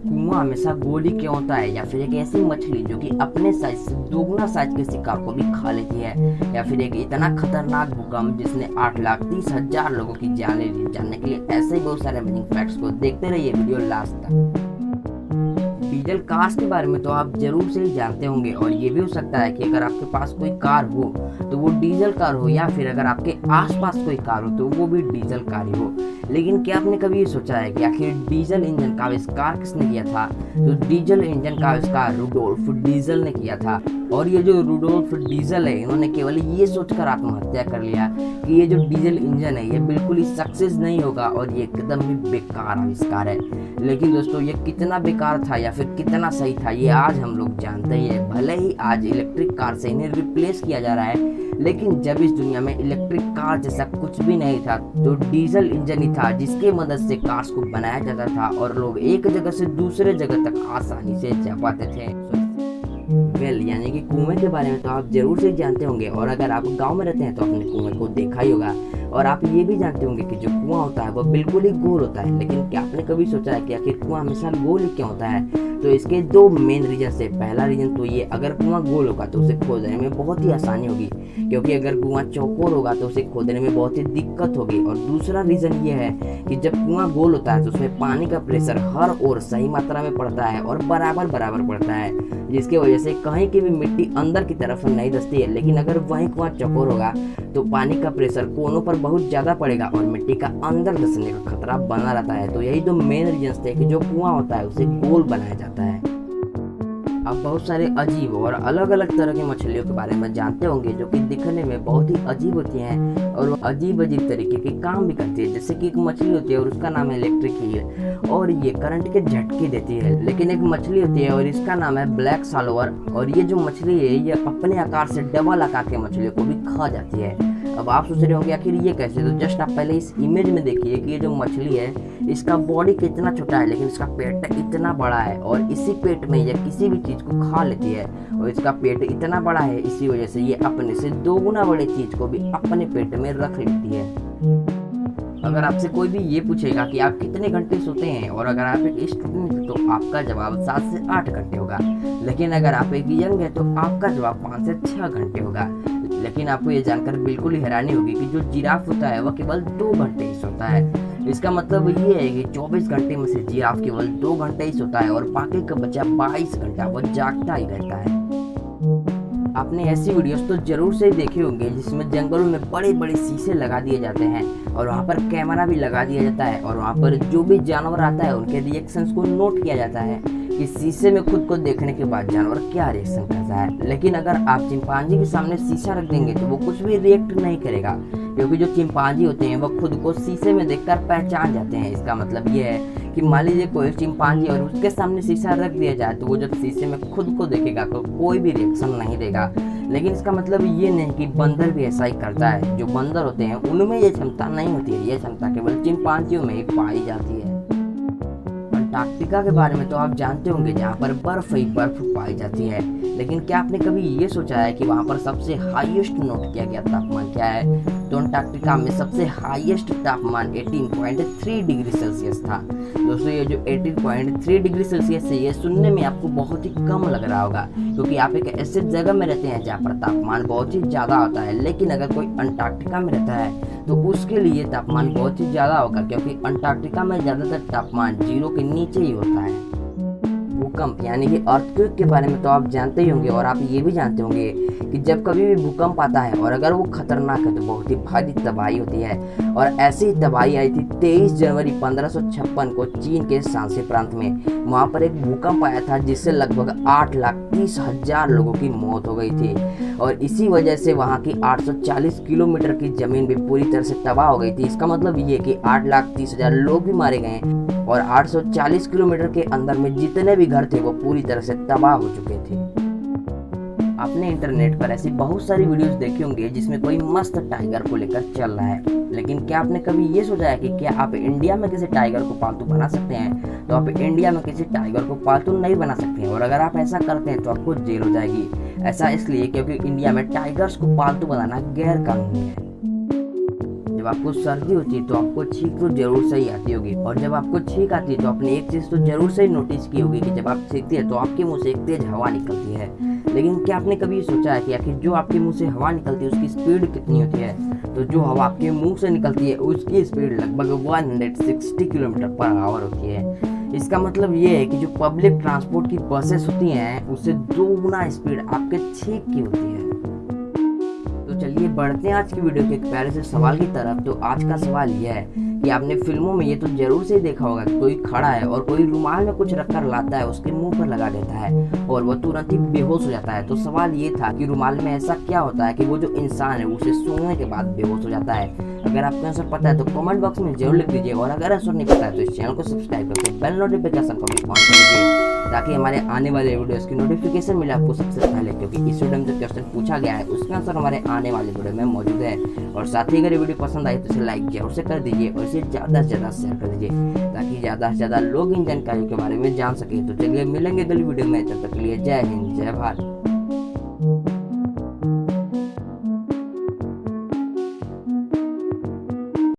कुआं हमेशा गोल ही क्यों होता है, या फिर एक ऐसी मछली जो कि अपने साइज से दोगुना साइज के शिकार को भी खा लेती है, या फिर एक इतना खतरनाक भूकंप जिसने 8,30,000 लोगों की जान ले ली। जानने के लिए ऐसे ही बहुत सारे अमेजिंग फैक्ट्स को देखते रहिए वीडियो लास्ट तक। डीजल कार्स के बारे में तो आप जरूर से ही जानते होंगे, और ये भी हो सकता है कि अगर आपके पास कोई कार हो तो वो डीजल कार हो, या फिर अगर आपके आसपास कोई कार हो तो वो भी डीजल कार ही हो। लेकिन क्या आपने कभी ये सोचा है कि आखिर डीजल इंजन का आविष्कार किसने किया था? तो डीजल इंजन का आविष्कार रुडोल्फ डीजल ने किया था। और ये जो रुडोल्फ डीजल है, इन्होंने केवल ये सोचकर आत्महत्या कर लिया कि ये जो डीजल इंजन है ये बिल्कुल ही सक्सेस नहीं होगा और ये एकदम ही बेकार आविष्कार है। लेकिन दोस्तों, ये कितना बेकार था या फिर कितना सही था, ये आज हम लोग जानते ही है। भले ही आज इलेक्ट्रिक कार से इन्हें रिप्लेस किया जा रहा है, लेकिन जब इस दुनिया में इलेक्ट्रिक कार जैसा कुछ भी नहीं था तो डीजल इंजन ही था जिसके मदद से कार्स को बनाया जाता था और लोग एक जगह से दूसरे जगह तक आसानी से जा पाते थे। यानी कि कुएं के बारे में तो आप जरूर से जानते होंगे, और अगर आप गांव में रहते हैं तो आपने कुएं को देखा ही होगा। और आप ये भी जानते होंगे कि जो कुआं होता है वो बिल्कुल ही गोल होता है। लेकिन क्या आपने कभी सोचा है कि आखिर कुआं हमेशा गोल ही क्यों होता है? तो इसके दो मेन रीजन है। पहला रीजन तो ये, अगर कुआं गोल होगा तो उसे खोदने में बहुत ही आसानी होगी, क्योंकि अगर कुआं चौकोर होगा तो उसे खोदने में बहुत ही दिक्कत होगी। और दूसरा रीजन ये है कि जब कुआं गोल होता है तो उसमें पानी का प्रेशर हर ओर सही मात्रा में पड़ता है और बराबर बराबर पड़ता है, जिसकी वजह से कहीं की भी मिट्टी अंदर की तरफ नहीं धंसती है। लेकिन अगर वही कुआं चौकोर होगा तो पानी का प्रेशर कोनों पर बहुत ज्यादा पड़ेगा और मिट्टी का अंदर धंसने का खतरा बना रहता है। तो यही दो मेन रीजन थे कि जो कुआं होता है उसे गोल बनाया जाता है। आप बहुत सारे अजीब और अलग अलग तरह की मछलियों के बारे में जानते होंगे जो कि दिखने में बहुत ही अजीब होती हैं और वो अजीब अजीब तरीके के काम भी करती है। जैसे कि एक मछली होती है और उसका नाम है इलेक्ट्रिक ईल, और ये करंट के झटके देती है। लेकिन एक मछली होती है और इसका नाम है ब्लैक साल्वर, और ये जो मछली है ये अपने आकार से डबल आकार के मछलियों को भी खा जाती है। अब आप सोच रहे होंगे आखिर ये कैसे? तो जस्ट आप पहले इस इमेज में देखिए कि ये जो मछली है इसका बॉडी कितना छोटा है, लेकिन इसका पेट इतना बड़ा है, और इसी पेट में ये किसी भी चीज को खा लेती है। और इसका पेट इतना बड़ा है, इसी वजह से ये अपने से 2 गुना बड़े चीज को भी अपने पेट में रख लेती है। अगर आपसे कोई भी ये पूछेगा कि आप कितने घंटे सोते हैं, और अगर आप एक स्टूडेंट हैं तो आपका जवाब 7 से 8 घंटे होगा। लेकिन अगर आप एक यंग है तो आपका जवाब 5 से 6 घंटे होगा। लेकिन आपको ये जानकर बिल्कुल ही हैरानी होगी कि जो जिराफ होता है वह केवल 2 घंटे ही सोता है। इसका मतलब ये है कि 24 घंटे में से जिराफ केवल 2 घंटे ही सोता है और बाकी का बचा 22 घंटा वह जागता ही रहता है। आपने ऐसी वीडियोस तो जरूर से देखे होंगे जिसमें जंगलों में बड़े बड़े शीशे लगा दिए जाते हैं और वहाँ पर कैमरा भी लगा दिया जाता है, और वहाँ पर जो भी जानवर आता है उनके रिएक्शंस को नोट किया जाता है कि शीशे में खुद को देखने के बाद जानवर क्या रिएक्शन करता है। लेकिन अगर आप चिंपांजी के सामने शीशा रख देंगे तो वो कुछ भी रिएक्ट नहीं करेगा, क्योंकि जो चिंपांजी होते हैं वो खुद को शीशे में देखकर पहचान जाते हैं। इसका मतलब ये है कि मान लीजिए कोई चिंपांजी और उसके सामने शीशा रख दिया जाए तो वो जब शीशे में खुद को देखेगा तो कोई भी रिएक्शन नहीं देगा। लेकिन इसका मतलब ये नहीं कि बंदर भी ऐसा ही करता है। जो बंदर होते हैं उनमें ये क्षमता नहीं होती है, ये क्षमता केवल चिंपांजियों में ही पाई जाती है। अंटार्कटिका के बारे में तो आप जानते होंगे, जहाँ पर बर्फ ही बर्फ पाई जाती है। लेकिन क्या आपने कभी ये सोचा है कि वहाँ पर सबसे हाईएस्ट नोट किया गया तापमान क्या है? तो अंटार्कटिका में सबसे हाईएस्ट तापमान 18.3 डिग्री सेल्सियस था। दोस्तों, ये जो 18.3 डिग्री सेल्सियस है ये सुनने में आपको बहुत ही कम लग रहा होगा, क्योंकि आप एक ऐसे जगह में रहते हैं जहाँ पर तापमान बहुत ही ज़्यादा होता है। लेकिन अगर कोई अंटार्कटिका में रहता है तो उसके लिए तापमान बहुत ही ज़्यादा होगा, क्योंकि अंटार्कटिका में ज़्यादातर तापमान 0 के नीचे ही होता है। भूकंप यानी कि अर्थक्वेक के बारे में तो आप जानते ही होंगे, और आप ये भी जानते होंगे कि जब कभी भी भूकंप आता है और अगर वो खतरनाक है तो बहुत ही भारी तबाही होती है। और ऐसी ही तबाही आई थी 23 जनवरी 1556 को चीन के शांसी प्रांत में। वहाँ पर एक भूकंप आया था जिससे लगभग 8,30,000 लोगों की मौत हो गई थी, और इसी वजह से वहाँ की 840 किलोमीटर की जमीन भी पूरी तरह से तबाह हो गई थी। इसका मतलब ये कि 8,30,000 लोग भी मारे गए और 840 किलोमीटर के अंदर में जितने भी घर थे वो पूरी तरह से तबाह हो चुके थे। आपने इंटरनेट पर ऐसी बहुत सारी वीडियोस देखी होंगी जिसमें कोई मस्त टाइगर को लेकर चल रहा है। लेकिन क्या आपने कभी ये सोचा है कि क्या आप इंडिया में किसी टाइगर को पालतू बना सकते हैं? तो आप इंडिया में किसी टाइगर को पालतू नहीं बना सकते हैं, और अगर आप ऐसा करते हैं तो आपको जेल हो जाएगी। ऐसा इसलिए क्योंकि इंडिया में टाइगर्स को पालतू बनाना गैर कानूनी है। जब आपको सर्दी होती है तो आपको छींक तो जरूर से ही आती होगी, और जब आपको छींक आती है तो आपने एक चीज़ तो जरूर से ही नोटिस की होगी कि जब आप छींकते हैं तो आपके मुंह से एक तेज हवा निकलती है। लेकिन क्या आपने कभी सोचा है कि आखिर जो आपके मुंह से हवा निकलती है उसकी स्पीड कितनी होती है? तो जो हवा आपके मुंह से निकलती है उसकी स्पीड लगभग 160 किलोमीटर पर आवर होती है। इसका मतलब ये है कि जो पब्लिक ट्रांसपोर्ट की बसेस होती हैं उससे 2 गुना स्पीड आपके छींक की होती है। तो चलिए बढ़ते हैं आज की वीडियो के एक प्यारे से सवाल की तरफ। तो आज का सवाल यह है कि आपने फिल्मों में ये तो जरूर से ही देखा होगा कि कोई खड़ा है और कोई रुमाल में कुछ रखकर लाता है, उसके मुंह पर लगा देता है और वह तुरंत ही बेहोश हो जाता है। तो सवाल ये था कि रुमाल में ऐसा क्या होता है कि वो जो इंसान है उसे सूंघने के बाद बेहोश हो जाता है? अगर आपको आंसर पता है तो कमेंट बॉक्स में जरूर लिख दीजिए, और अगर आंसर नहीं पता है तो इस चैनल को सब्सक्राइब करके बेल नोटिफिकेशन को भी ऑन कर दीजिए ताकि हमारे आने वाले वीडियोस की नोटिफिकेशन मिले आपको सबसे पहले, क्योंकि इस वीडियो में जो क्वेश्चन पूछा गया है उसका आंसर हमारे आने वाले वीडियो में मौजूद है। और साथ ही अगर ये वीडियो पसंद आई तो इसे लाइक जरूर से कर दीजिए और इसे ज़्यादा से ज़्यादा शेयर कर दीजिए ताकि ज़्यादा से ज़्यादा लोग इन जानकारी के बारे में जान सके। तो चलिए मिलेंगे अगली वीडियो में, तब तक के लिए जय हिंद जय भारत।